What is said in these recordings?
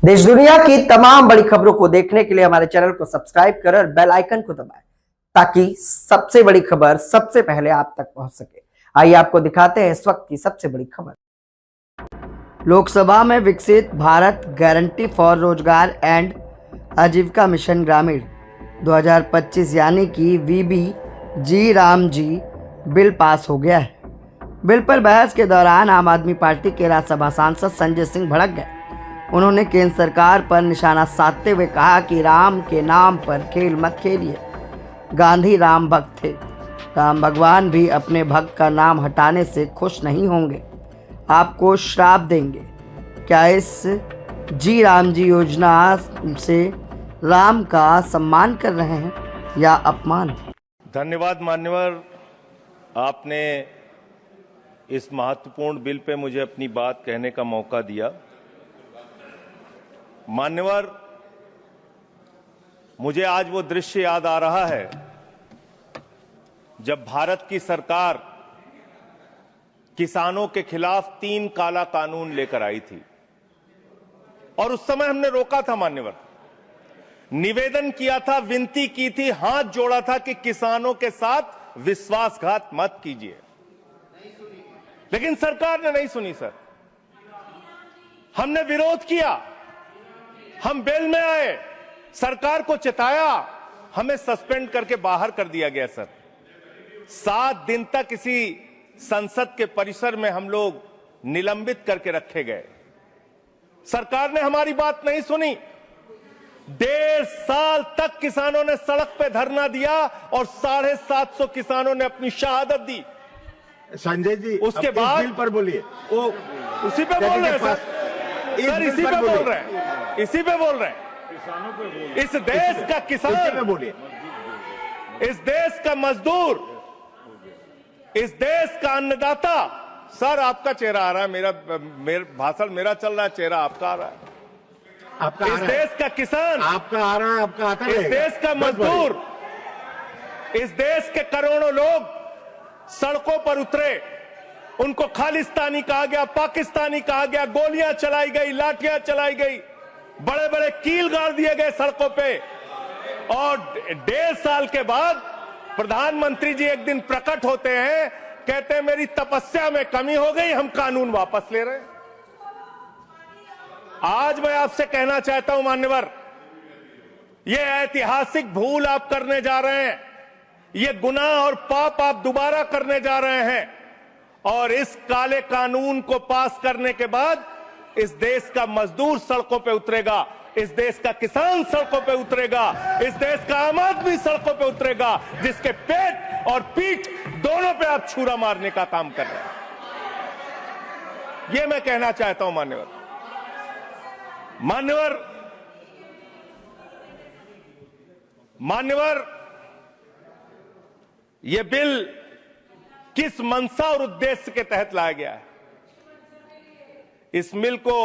देश दुनिया की तमाम बड़ी खबरों को देखने के लिए हमारे चैनल को सब्सक्राइब करें और बेल आइकन को दबाएं ताकि सबसे बड़ी खबर सबसे पहले आप तक पहुंच सके। आइए आपको दिखाते हैं इस वक्त की सबसे बड़ी खबर। लोकसभा में विकसित भारत गारंटी फॉर रोजगार एंड आजीविका मिशन ग्रामीण 2025 यानी कि वीबी राम जी बिल पास हो गया है। बिल पर बहस के दौरान आम आदमी पार्टी के राज्यसभा सांसद संजय सिंह भड़क गए। उन्होंने केंद्र सरकार पर निशाना साधते हुए कहा कि राम के नाम पर खेल मत खेलिए। गांधी राम भक्त थे, राम भगवान भी अपने भक्त का नाम हटाने से खुश नहीं होंगे, आपको श्राप देंगे। क्या इस राम जी योजना से राम का सम्मान कर रहे हैं या अपमान? धन्यवाद मान्यवर, आपने इस महत्वपूर्ण बिल पे मुझे अपनी बात कहने का मौका दिया। मान्यवर, मुझे आज वो दृश्य याद आ रहा है जब भारत की सरकार किसानों के खिलाफ 3 काला कानून लेकर आई थी और उस समय हमने रोका था मान्यवर, निवेदन किया था, विनती की थी, हाथ जोड़ा था कि किसानों के साथ विश्वासघात मत कीजिए, लेकिन सरकार ने नहीं सुनी। सर, हमने विरोध किया, हम बेल में आए, सरकार को चिताया, हमें सस्पेंड करके बाहर कर दिया गया। सर, 7 दिन तक इसी संसद के परिसर में हम लोग निलंबित करके रखे गए। सरकार ने हमारी बात नहीं सुनी। 1.5 साल तक किसानों ने सड़क पे धरना दिया और 750 किसानों ने अपनी शहादत दी। संजय जी, उसके बाद बिल पर बोलिए। वो उसी पे बोल रहे हैं सर, इसी पे बोल रहे हैं, इसी पे बोल रहे हैं। किसानों पे बोलिए। इस देश का किसान बोलिए, इस देश का मजदूर, इस देश का अन्नदाता। सर, आपका चेहरा आ रहा है, मेरा भाषण मेरा चल रहा है, चेहरा आपका आ रहा है। आपका इस देश का किसान आपका आ रहा है, आपका आता है। इस देश का मजदूर, इस देश के करोड़ों लोग सड़कों पर उतरे, उनको खालिस्तानी कहा गया, पाकिस्तानी कहा गया, गोलियां चलाई गई, लाठियां चलाई गई, बड़े बड़े कील गाड़ दिए गए सड़कों पे। और 1.5 साल के बाद प्रधानमंत्री जी एक दिन प्रकट होते हैं, कहते हैं मेरी तपस्या में कमी हो गई, हम कानून वापस ले रहे हैं। आज मैं आपसे कहना चाहता हूं मान्यवर, यह ऐतिहासिक भूल आप करने जा रहे हैं, ये गुनाह और पाप आप दोबारा करने जा रहे हैं। और इस काले कानून को पास करने के बाद इस देश का मजदूर सड़कों पे उतरेगा, इस देश का किसान सड़कों पे उतरेगा, इस देश का आम आदमी सड़कों पे उतरेगा, जिसके पेट और पीठ दोनों पे आप छुरा मारने का काम कर रहे हैं। ये मैं कहना चाहता हूं मान्यवर। मान्यवर, यह बिल किस मंशा और उद्देश्य के तहत लाया गया है? इस बिल को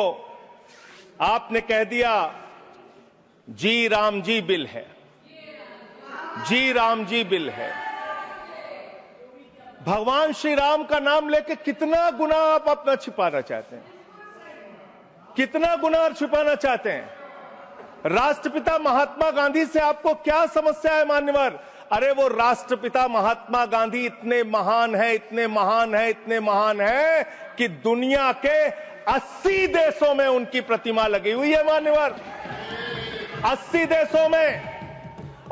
आपने कह दिया राम जी बिल है, राम जी बिल है। भगवान श्री राम का नाम लेके कितना गुनाह आप अपना छिपाना चाहते हैं, कितना गुनाह छिपाना चाहते हैं? राष्ट्रपिता महात्मा गांधी से आपको क्या समस्या है मान्यवर? अरे वो राष्ट्रपिता महात्मा गांधी इतने महान है, इतने महान है, इतने महान है कि दुनिया के 80 देशों में उनकी प्रतिमा लगी हुई है मान्यवर, 80 देशों में।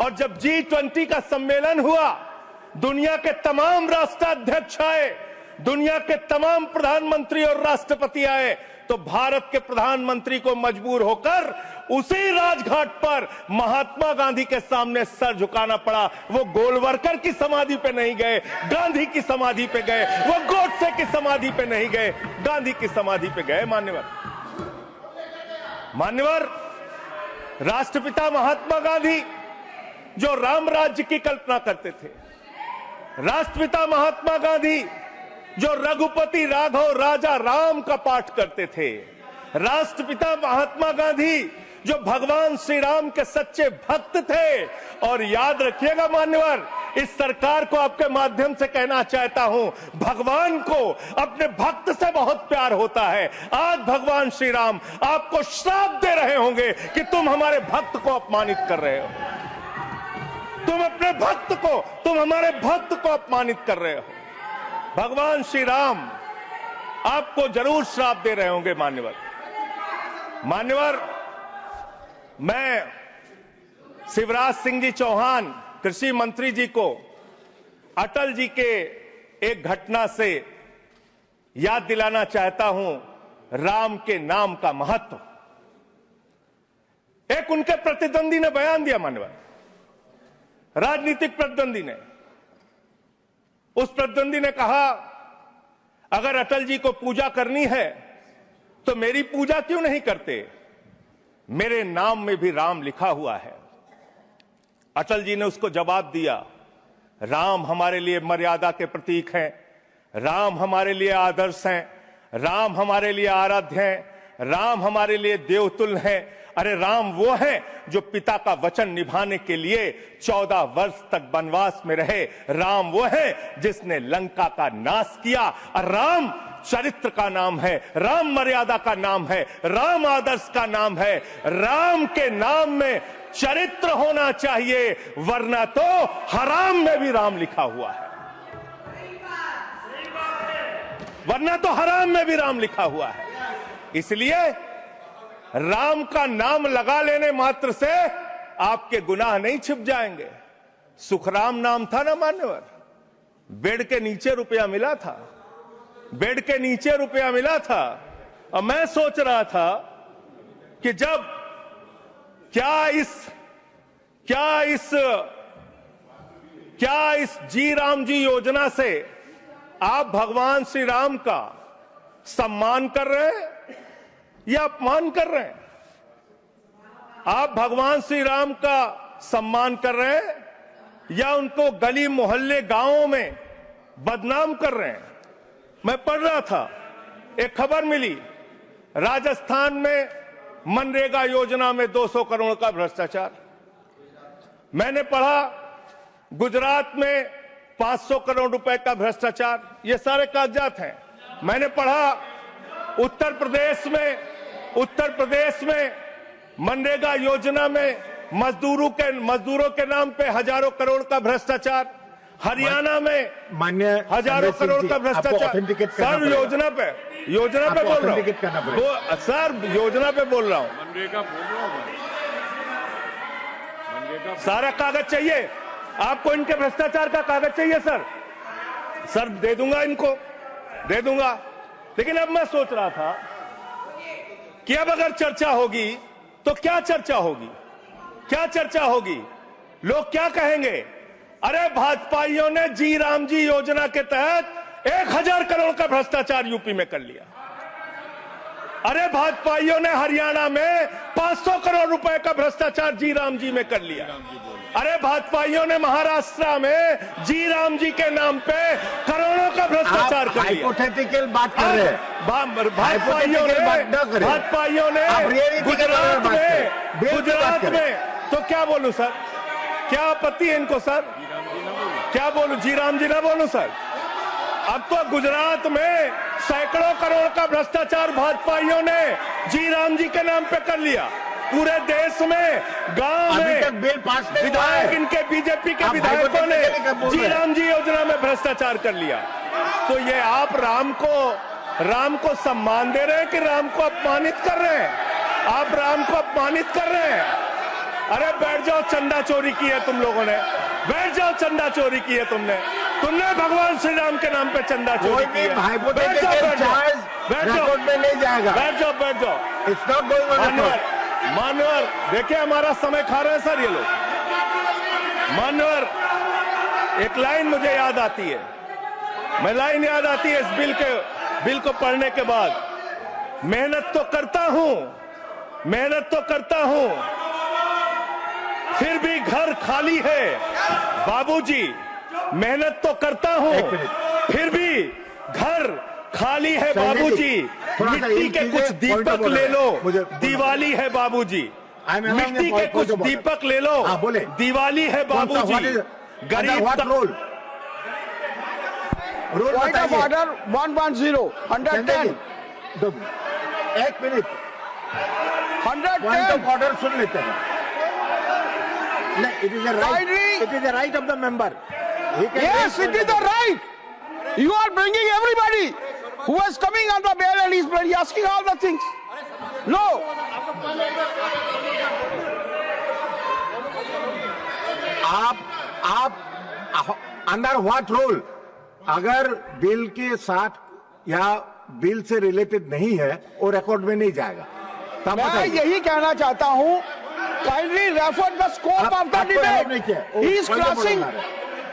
और जब G20 का सम्मेलन हुआ, दुनिया के तमाम राष्ट्राध्यक्ष आए, दुनिया के तमाम प्रधानमंत्री और राष्ट्रपति आए, तो भारत के प्रधानमंत्री को मजबूर होकर उसी राजघाट पर महात्मा गांधी के सामने सर झुकाना पड़ा। वो गोलवरकर की समाधि पे नहीं गए, गांधी की समाधि पे गए, वो गोडसे की समाधि पे नहीं गए, गांधी की समाधि पे गए। मान्यवर, राष्ट्रपिता महात्मा गांधी जो राम राज्य की कल्पना करते थे, राष्ट्रपिता महात्मा गांधी जो रघुपति राघव राजा राम का पाठ करते थे, राष्ट्रपिता महात्मा गांधी जो भगवान श्री राम के सच्चे भक्त थे। और याद रखिएगा मान्यवर, इस सरकार को आपके माध्यम से कहना चाहता हूं, भगवान को अपने भक्त से बहुत प्यार होता है। आज भगवान श्री राम आपको श्राप दे रहे होंगे कि तुम हमारे भक्त को अपमानित कर रहे हो, तुम अपने भक्त को, तुम हमारे भक्त को अपमानित कर रहे हो। भगवान श्री राम आपको जरूर श्राप दे रहे होंगे मान्यवर। मैं शिवराज सिंह जी चौहान कृषि मंत्री जी को अटल जी के एक घटना से याद दिलाना चाहता हूं, राम के नाम का महत्व। एक उनके प्रतिद्वंदी ने बयान दिया मान्यवर, राजनीतिक प्रतिद्वंदी ने। उस प्रतिद्वंदी ने कहा, अगर अटल जी को पूजा करनी है तो मेरी पूजा क्यों नहीं करते, मेरे नाम में भी राम लिखा हुआ है। अटल जी ने उसको जवाब दिया, राम हमारे लिए मर्यादा के प्रतीक हैं, राम हमारे लिए आदर्श हैं, राम हमारे लिए आराध्य हैं, राम हमारे लिए देवतुल्य हैं। अरे राम वो हैं जो पिता का वचन निभाने के लिए 14 वर्ष तक वनवास में रहे। राम वो हैं जिसने लंका का नाश किया। और राम चरित्र का नाम है, राम मर्यादा का नाम है, राम आदर्श का नाम है। राम के नाम में चरित्र होना चाहिए, वरना तो हराम में भी राम लिखा हुआ है, वरना तो हराम में भी राम लिखा हुआ है। इसलिए राम का नाम लगा लेने मात्र से आपके गुनाह नहीं छिप जाएंगे। सुखराम नाम था ना मान्यवर, बेड के नीचे रुपया मिला था, बेड के नीचे रुपया मिला था। और मैं सोच रहा था कि जब क्या इस जी राम जी योजना से आप भगवान श्री राम का सम्मान कर रहे हैं या अपमान कर रहे हैं? आप भगवान श्री राम का सम्मान कर रहे हैं या उनको गली मोहल्ले गांवों में बदनाम कर रहे हैं? मैं पढ़ रहा था, एक खबर मिली, राजस्थान में मनरेगा योजना में 200 करोड़ का भ्रष्टाचार। मैंने पढ़ा गुजरात में 500 करोड़ रुपए का भ्रष्टाचार। ये सारे कागजात हैं। मैंने पढ़ा उत्तर प्रदेश में मनरेगा योजना में मजदूरों के नाम पे हजारों करोड़ का भ्रष्टाचार। हरियाणा में मान्य हजारों करोड़ का भ्रष्टाचार। सर योजना पे बोल रहा हूँ, सर योजना पे बोल रहा हूँ। सारा कागज चाहिए आपको, इनके भ्रष्टाचार का कागज चाहिए सर दे दूंगा, इनको दे दूंगा। लेकिन अब मैं सोच रहा था कि अब अगर चर्चा होगी तो क्या चर्चा होगी, लोग क्या कहेंगे? अरे भाजपाइयों ने जी राम जी योजना के तहत 1000 करोड़ का भ्रष्टाचार यूपी में कर लिया। अरे भाजपाइयों ने हरियाणा में 500 करोड़ रुपए का भ्रष्टाचार जी राम जी में कर लिया। अरे भाजपाइयों ने महाराष्ट्र में जी राम जी के नाम पे करोड़ों का भ्रष्टाचार कर लिया। हाइपोथेटिकल बात कर रहे हैं। भाजपाइयों ने गुजरात में तो क्या बोलूं सर, क्या आपत्ति है इनको सर? क्या बोलूं, जी राम जी ना बोलूं सर? अब तो गुजरात में सैकड़ों करोड़ का भ्रष्टाचार भाजपाइयों ने जी राम जी के नाम पे कर लिया। पूरे देश में गांव में बिल पास नहीं हुआ है। विधायक इनके बीजेपी के विधायकों ने जी राम जी योजना में भ्रष्टाचार कर लिया। तो ये आप राम को सम्मान दे रहे हैं कि राम को अपमानित कर रहे हैं? आप राम को अपमानित कर रहे हैं। अरे बैठ जाओ, चंदा चोरी की है तुम लोगों ने, बैठ जाओ, चंदा चोरी की है तुमने भगवान श्री राम के नाम पे चंदा चोरी की है। बैठ जाओ, नहीं जाएगा। बैठ जाओ। It's not going on. मान्यवर देखिए, हमारा समय खा रहे हैं सर ये लोग। मान्यवर, एक लाइन मुझे याद आती है, इस बिल को पढ़ने के बाद। मेहनत तो करता हूं, फिर भी घर खाली है बाबूजी। मेहनत तो करता हूं, फिर भी घर खाली है बाबूजी। मिट्टी के कुछ दीपक ले लो, दिवाली है बाबूजी। मिट्टी के कुछ दीपक ले लो। हाँ, बोले। दिवाली है बाबूजी, गरीब rule rule Point of order 110, 110, एक मिनट, पॉइंट 110. ऑफ ऑर्डर सुन लेते हैं। नहीं, it is the right of the member. Yes, it is the right. You are bringing everybody who is coming on the bail and he's asking all the things. No. आप under what rule, अगर bill के साथ या bill से related नहीं है वो record में नहीं जाएगा। तब मैं बताइए। यही कहना चाहता हूं, kindly refer the scope of the आपको help नहीं debate. किया। वो He is point of crossing, order है।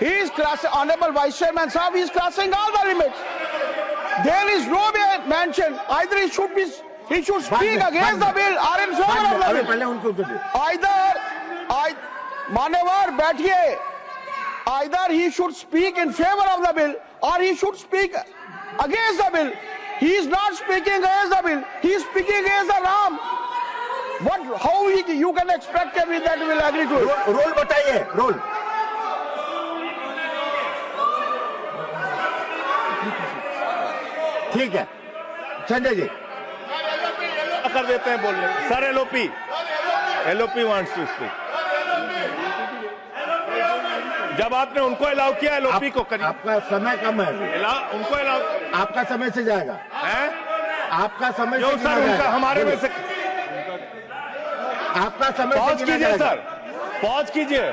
he is crossing, Honorable Vice Chairman Sahab, he is crossing all the limits. There is no mention, either he should speak against the bill or in favor of the अभी bill. पहले उनको तो दे। मान्यवर बैठिए, either he should speak in favor of the bill or he should speak against the bill. He is not speaking against the bill, he is speaking against the Ram. How you can expect that we will agree to it? Rule बताइए, rule. ठीक है संजय जी, कर देते हैं बोलने। Sir LOP wants to speak. जब आपने उनको अलाउ किया, एलओपी को करिए। आपका समय कम है, उनको अलाउ, आपका समय से जाएगा। है आपका समय जो से सर गिना उनका जाएगा। हमारे में से आपका समय पॉज से गिना कीजिए जाएगा। सर, पॉज कीजिए।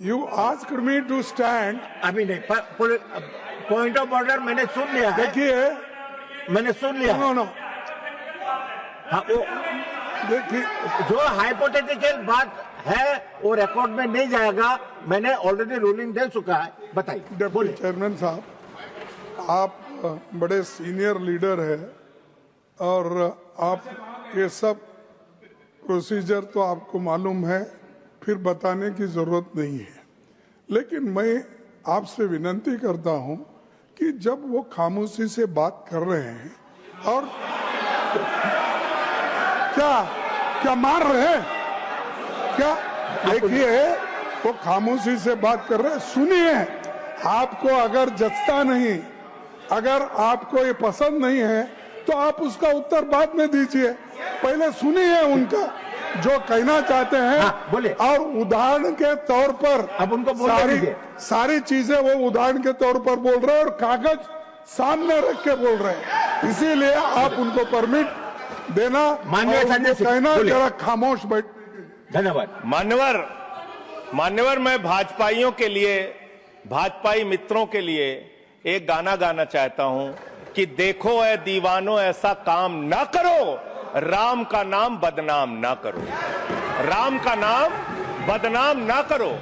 You asked me to stand. अभी नहीं, पॉइंट ऑफ ऑर्डर मैंने सुन लिया है। देखिए, मैंने सुन लिया है। नो हाँ, वो देखिए, जो हाइपोथेटिकल बात है वो रिकॉर्ड में नहीं जाएगा। मैंने ऑलरेडी रूलिंग दे चुका है। बताइए। डिप्टी चेयरमैन साहब, आप बड़े सीनियर लीडर है और आप ये सब प्रोसीजर तो आपको मालूम है, फिर बताने की जरूरत नहीं है। लेकिन मैं आपसे विनती करता हूं कि जब वो खामोशी से बात कर रहे हैं और क्या मार रहे हैं क्या? देखिए, वो खामोशी से बात कर रहे हैं, सुनिए। आपको अगर जचता नहीं, अगर आपको ये पसंद नहीं है तो आप उसका उत्तर बाद में दीजिए। पहले सुनिए उनका जो कहना चाहते हैं। हाँ, बोले। और उदाहरण के तौर पर अब उनको बोलने दीजिए। सारी चीजें वो उदाहरण के तौर पर बोल रहे हैं और कागज सामने रख के बोल रहे हैं, इसीलिए आप उनको परमिट देना, माननीय संजय सिंह, कहना बोलिए। जरा खामोश बैठ। धन्यवाद। मान्यवर, मैं भाजपाइयों के लिए, भाजपाई मित्रों के लिए एक गाना गाना चाहता हूं कि देखो ऐ दीवानों ऐसा काम ना करो, राम का नाम बदनाम ना करो, राम का नाम बदनाम ना करो।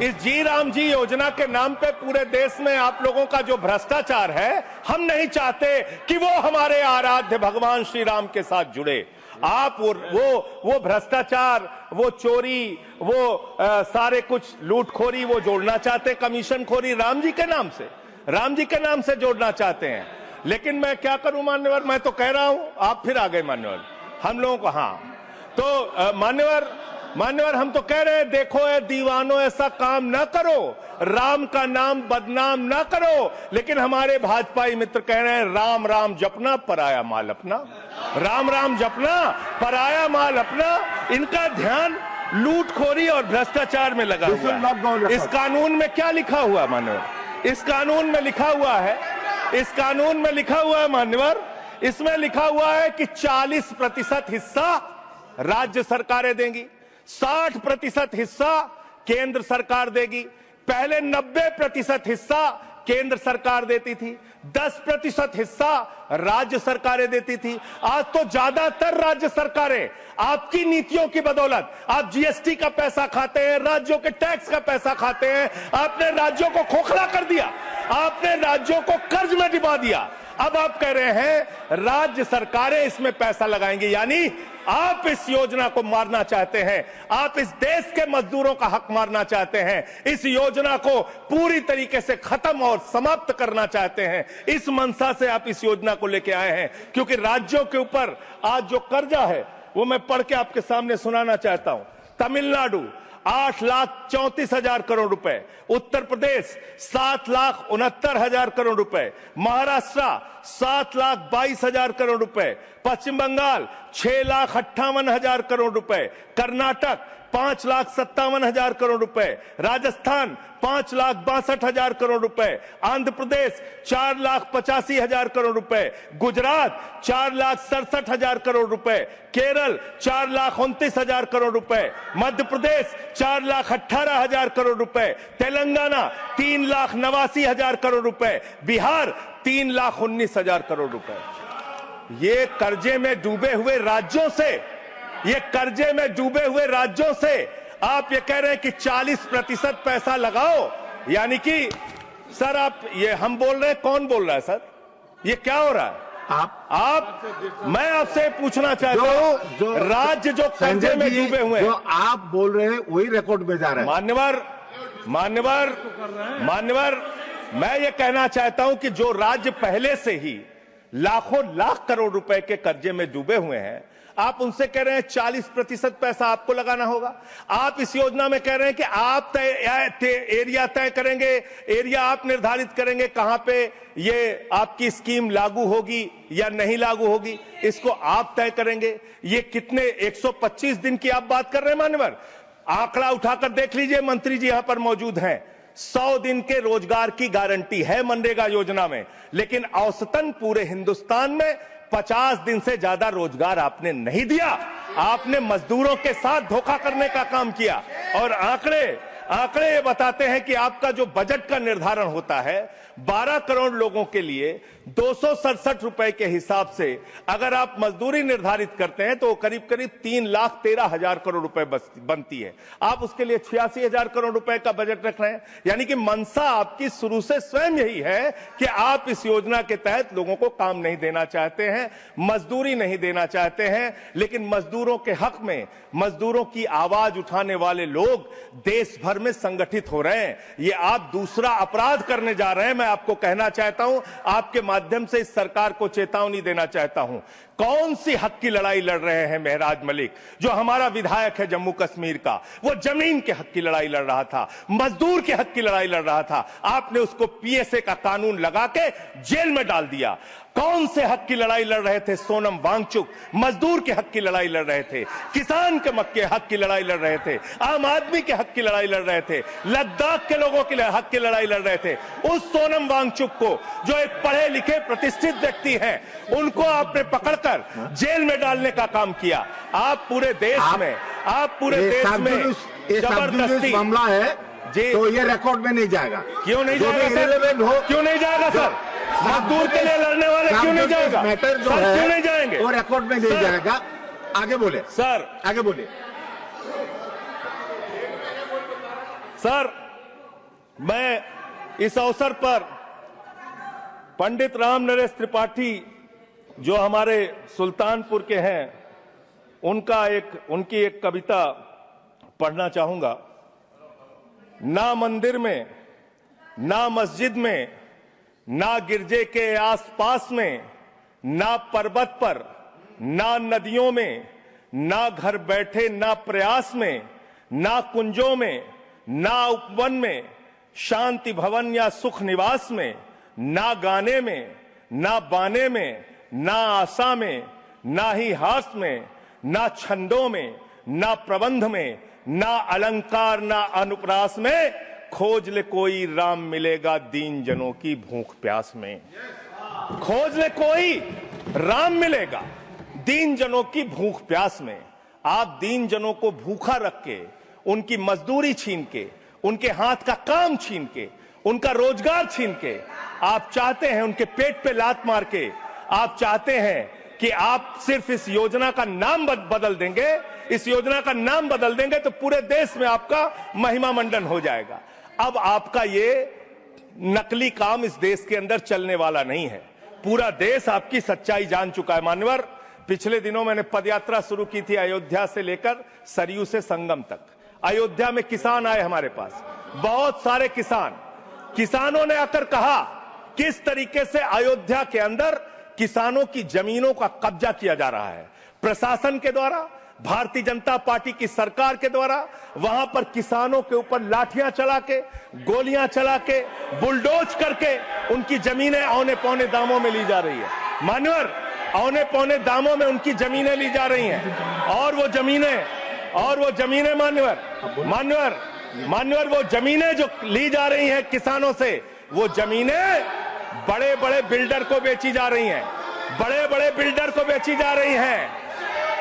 इस जी राम जी योजना के नाम पे पूरे देश में आप लोगों का जो भ्रष्टाचार है, हम नहीं चाहते कि वो हमारे आराध्य भगवान श्री राम के साथ जुड़े। आप वो भ्रष्टाचार, वो चोरी, वो सारे कुछ लूटखोरी वो जोड़ना चाहते, कमीशन खोरी राम जी के नाम से, राम जी के नाम से जोड़ना चाहते हैं। लेकिन मैं क्या करूं मान्यवर, मैं तो कह रहा हूं, आप फिर आ गए मान्यवर, हम लोगों को। हाँ तो मान्यवर हम तो कह रहे हैं, देखो ए दीवानों ऐसा काम ना करो, राम का नाम बदनाम ना करो। लेकिन हमारे भाजपाई मित्र कह रहे हैं, राम राम जपना पराया माल अपना, राम राम जपना पराया माल अपना। इनका ध्यान लूटखोरी और भ्रष्टाचार में लगा हुआ है। इस कानून में क्या लिखा हुआ मान्यवर? इस कानून में लिखा हुआ है, इस कानून में लिखा हुआ है मान्यवर, इसमें लिखा हुआ है कि 40% हिस्सा राज्य सरकारें देंगी, 60% हिस्सा केंद्र सरकार देगी। पहले 90% हिस्सा केंद्र सरकार देती थी, 10% हिस्सा राज्य सरकारें देती थी। आज तो ज्यादातर राज्य सरकारें आपकी नीतियों की बदौलत, आप जीएसटी का पैसा खाते हैं, राज्यों के टैक्स का पैसा खाते हैं, आपने राज्यों को खोखला कर दिया, आपने राज्यों को कर्ज में डुबा दिया, अब आप कह रहे हैं राज्य सरकारें इसमें पैसा लगाएंगी, यानी आप इस योजना को मारना चाहते हैं, आप इस देश के मजदूरों का हक मारना चाहते हैं, इस योजना को पूरी तरीके से खत्म और समाप्त करना चाहते हैं। इस मंशा से आप इस योजना को लेके आए हैं, क्योंकि राज्यों के ऊपर आज जो कर्जा है वो मैं पढ़ के आपके सामने सुनाना चाहता हूं। तमिलनाडु 8,34,000 करोड़ रुपए, उत्तर प्रदेश 7,69,000 करोड़ रुपए, महाराष्ट्र 7,22,000 करोड़ रुपए, पश्चिम बंगाल 6,58,000 करोड़ रुपए, कर्नाटक 5,57,000 करोड़ रुपए, राजस्थान 5,62,000 करोड़ रुपए, आंध्र प्रदेश 4,85,000 करोड़ रुपए, गुजरात 4,67,000 करोड़ रुपए, केरल 4,29,000 करोड़ रुपए, मध्य प्रदेश 4,18,000 करोड़ रुपए, तेलंगाना 3,89,000 करोड़ रुपए, बिहार 3,19,000 करोड़ रुपए। ये कर्जे में डूबे हुए राज्यों से, ये कर्जे में डूबे हुए राज्यों से आप ये कह रहे हैं कि 40% पैसा लगाओ, यानी कि सर आप ये हम बोल रहे हैं, कौन बोल रहा है सर? ये क्या हो रहा है? मैं आपसे पूछना चाहता हूं, राज्य जो कर्जे में डूबे हुए हैं, जो आप बोल रहे हैं वही रिकॉर्ड में जा रहा है। मान्यवर, मैं ये कहना चाहता हूं कि जो राज्य पहले से ही लाखों लाख करोड़ रुपए के कर्जे में डूबे हुए हैं, आप उनसे कह रहे हैं 40% पैसा आपको लगाना होगा। आप इस योजना में कह रहे हैं कि आप एरिया तय करेंगे, एरिया आप निर्धारित करेंगे कहां पे ये आपकी स्कीम लागू होगी या नहीं लागू होगी, इसको आप तय करेंगे। ये कितने 125 दिन की आप बात कर रहे हैं मान्यवर? आंकड़ा उठाकर देख लीजिए, मंत्री जी यहां पर मौजूद हैं। 100 दिन के रोजगार की गारंटी है मनरेगा योजना में, लेकिन औसतन पूरे हिंदुस्तान में 50 दिन से ज्यादा रोजगार आपने नहीं दिया। आपने मजदूरों के साथ धोखा करने का काम किया। और आंकड़े ये बताते हैं कि आपका जो बजट का निर्धारण होता है 12 करोड़ लोगों के लिए 267 रुपए के हिसाब से अगर आप मजदूरी निर्धारित करते हैं तो करीब करीब 3,13,000 करोड़ रुपए बनती है। आप उसके लिए 86,000 करोड़ रुपए का बजट रख रहे हैं, यानी कि मंशा आपकी शुरू से स्वयं यही है कि आप इस योजना के तहत लोगों को काम नहीं देना चाहते हैं, मजदूरी नहीं देना चाहते हैं। लेकिन मजदूरों के हक में मजदूरों की आवाज उठाने वाले लोग देश भर में संगठित हो रहे हैं। ये आप दूसरा अपराध करने जा रहे हैं। मैं आपको कहना चाहता हूं, आपके माध्यम से इस सरकार को चेतावनी देना चाहता हूं। कौन सी हक की लड़ाई लड़ रहे हैं महराज मलिक, जो हमारा विधायक है जम्मू कश्मीर का? वो जमीन के हक की लड़ाई लड़ रहा था, मजदूर के हक की लड़ाई लड़ रहा था। आपने उसको पीएसए का कानून लगा के जेल में डाल दिया। कौन से हक की लड़ाई लड़ रहे थे? सोनम वांगचुक मजदूर के हक की लड़ाई लड़ रहे थे, किसान के हक की लड़ाई लड़ रहे थे, आम आदमी के हक की लड़ाई लड़ रहे थे, लद्दाख के लोगों के हक की लड़ाई लड़ रहे थे। उस सोनम वांगचुक को, जो एक पढ़े लिखे प्रतिष्ठित व्यक्ति हैं, उनको आपने पकड़कर जेल में डालने का काम किया। आप पूरे देश में जबरदस्ती मामला है जी, तो ये रिकॉर्ड में नहीं जाएगा। क्यों नहीं जाएगा सर? क्यों नहीं जाएगा सर? मजदूर के लिए लड़ने वाले क्यों नहीं जाएगा? मैटर जो सर है क्यों नहीं जाएंगे? वो रिकॉर्ड में नहीं जाएगा। आगे बोले सर, आगे बोले सर। मैं इस अवसर पर पंडित राम नरेश त्रिपाठी जो हमारे सुल्तानपुर के हैं, उनकी एक कविता पढ़ना चाहूंगा। ना मंदिर में, ना मस्जिद में, ना गिरजे के आसपास में, ना पर्वत पर, ना नदियों में, ना घर बैठे, ना प्रयास में, ना कुंजों में, ना उपवन में, शांति भवन या सुख निवास में, ना गाने में, ना बाने में, ना आशा में, ना ही हास में, ना छंदों में, ना प्रबंध में, ना अलंकार, ना अनुप्रास में, खोज ले कोई राम मिलेगा दीन जनों की भूख प्यास में। खोज ले कोई राम मिलेगा दीन जनों की भूख प्यास में। आप दीन जनों को भूखा रख के, उनकी मजदूरी छीन के, उनके हाथ का काम छीन के, उनका रोजगार छीन के, आप चाहते हैं उनके पेट पे लात मार के, आप चाहते हैं कि आप सिर्फ इस योजना का नाम बदल देंगे, इस योजना का नाम बदल देंगे तो पूरे देश में आपका महिमा मंडन हो जाएगा। अब आपका ये नकली काम इस देश के अंदर चलने वाला नहीं है। पूरा देश आपकी सच्चाई जान चुका है। मान्यवर, पिछले दिनों मैंने पदयात्रा शुरू की थी अयोध्या से लेकर सरयू से संगम तक। अयोध्या में किसान आए हमारे पास, बहुत सारे किसानों ने आकर कहा किस तरीके से अयोध्या के अंदर किसानों की जमीनों का कब्जा किया जा रहा है प्रशासन के द्वारा, भारतीय जनता पार्टी की सरकार के द्वारा। वहां पर किसानों के ऊपर लाठियां चला के, गोलियां चला के, बुलडोज करके उनकी जमीनें औने पौने दामों में ली जा रही है। मान्यवर, औने पौने दामों में उनकी जमीनें ली जा रही हैं। और वो जमीनें मान्यवर वो जमीनें जो ली जा रही हैं किसानों से, वो जमीनें बड़े बड़े बिल्डर को बेची जा रही हैं,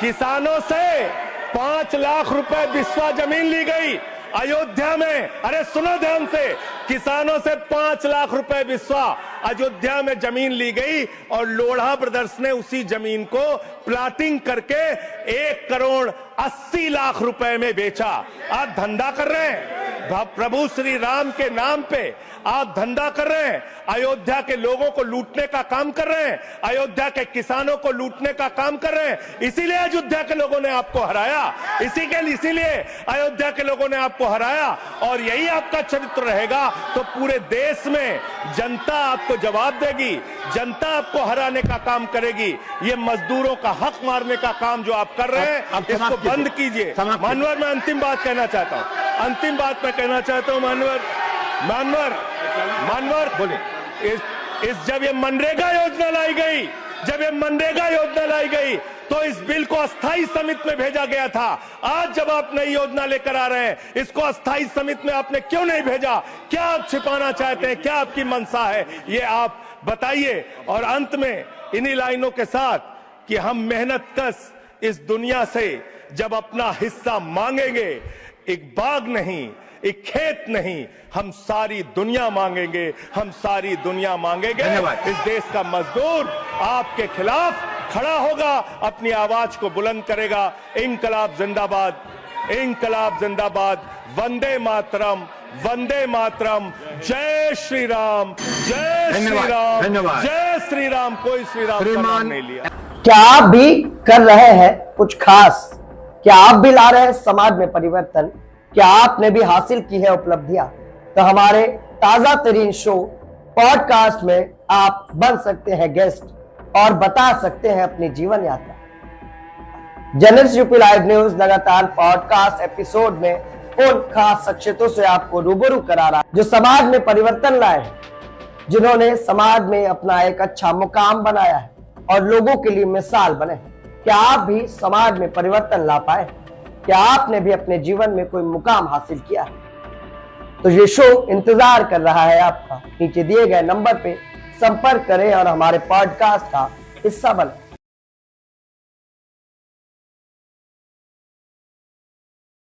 किसानों से 5 लाख रुपए बिस्वा जमीन ली गई अयोध्या में। अरे सुनो ध्यान से, किसानों से 5 लाख रुपए बिस्वा अयोध्या में जमीन ली गई और लोढ़ा ब्रदर्स ने उसी जमीन को प्लाटिंग करके 1 करोड़ 80 लाख रुपए में बेचा। आप धंधा कर रहे हैं, प्रभु श्री राम के नाम पे आप धंधा कर रहे हैं, अयोध्या के लोगों को लूटने का काम कर रहे हैं, अयोध्या के किसानों को लूटने का काम कर रहे हैं। इसीलिए अयोध्या के लोगों ने आपको हराया, इसीलिए अयोध्या के लोगों ने आपको हराया। और यही आपका चरित्र रहेगा तो पूरे देश में जनता आपको जवाब देगी, जनता आपको हराने का काम करेगी। ये मजदूरों का हक मारने का काम जो आप कर रहे हैं, इसको बंद कीजिए। मानवर, मैं अंतिम बात कहना चाहता हूं, मानवर बोले, जब ये मनरेगा योजना लाई गई तो इस बिल को अस्थायी समिति में भेजा गया था। आज जब आप नई योजना लेकर आ रहे हैं, इसको अस्थायी समिति में आपने क्यों नहीं भेजा? क्या आप छिपाना चाहते हैं? क्या आपकी मंशा है? ये आप बताइए। और अंत में इन्हीं लाइनों के साथ कि हम मेहनत कश इस दुनिया से जब अपना हिस्सा मांगेंगे, एक बाग नहीं, एक खेत नहीं, हम सारी दुनिया मांगेंगे। इस देश का मजदूर आपके खिलाफ खड़ा होगा, अपनी आवाज को बुलंद करेगा। इंकलाब जिंदाबाद, वंदे मातरम, जय श्री राम, जय श्री राम। कोई श्री राम का नाम नहीं लिया। क्या आप भी कर रहे हैं कुछ खास? क्या आप भी ला रहे हैं समाज में परिवर्तन? क्या आपने भी हासिल की है उपलब्धियां? तो हमारे ताजा तरीन शो पॉडकास्ट में आप बन सकते हैं गेस्ट और बता सकते हैं अपनी जीवन यात्रा। जनरल यूपी लाइव न्यूज लगातार पॉडकास्ट एपिसोड में उन खास शख्सियतों से आपको रूबरू करा रहा है जो समाज में परिवर्तन लाए हैं, जिन्होंने समाज में अपना एक अच्छा मुकाम बनाया है और लोगों के लिए मिसाल बने। क्या आप भी समाज में परिवर्तन ला पाए? क्या आपने भी अपने जीवन में कोई मुकाम हासिल किया है? तो ये शो इंतजार कर रहा है आपका। नीचे दिए गए नंबर पे संपर्क करें और हमारे पॉडकास्ट का हिस्सा बनें।